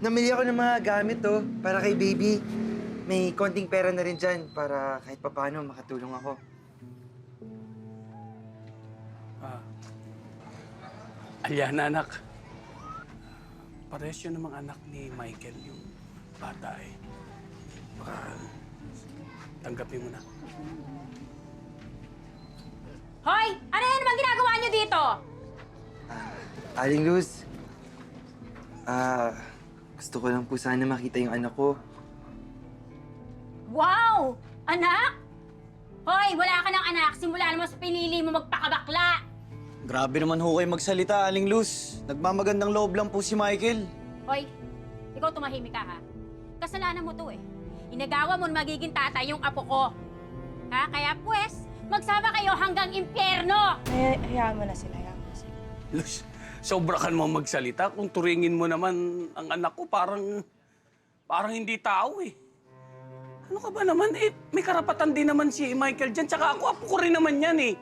namili ako ng mga gamit para kay baby. May konting pera na rin dyan para kahit papaano makatulong ako. Aliana, anak. Parehas yun namang anak ni Michael, yung bata eh. Baka tanggapin mo na. Hoy! Ano yan naman ginagawa niyo dito? Aling Luz, gusto ko lang po sana makita yung anak ko. Wow! Anak? Hoy, wala ka ng anak. Simula naman sa pinili mo magpakabakla. Grabe naman ho kayo magsalita, Aling Luz. Nagmamagandang loob lang po si Michael. Hoy, ikaw tumahimik ka ha. Kasalanan mo to eh. Inagawa mo na magiging tatay yung apo ko. Ha? Kaya pues, magsama kayo hanggang impyerno! Hayaan mo na sila, hayaan mo na sila. Luz, sobra ka naman magsalita. Kung turingin mo naman ang anak ko, parang hindi tao eh. Ano ka ba naman? Eh, may karapatan din naman si Michael dyan. Tsaka ako, apo ko rin naman yan eh.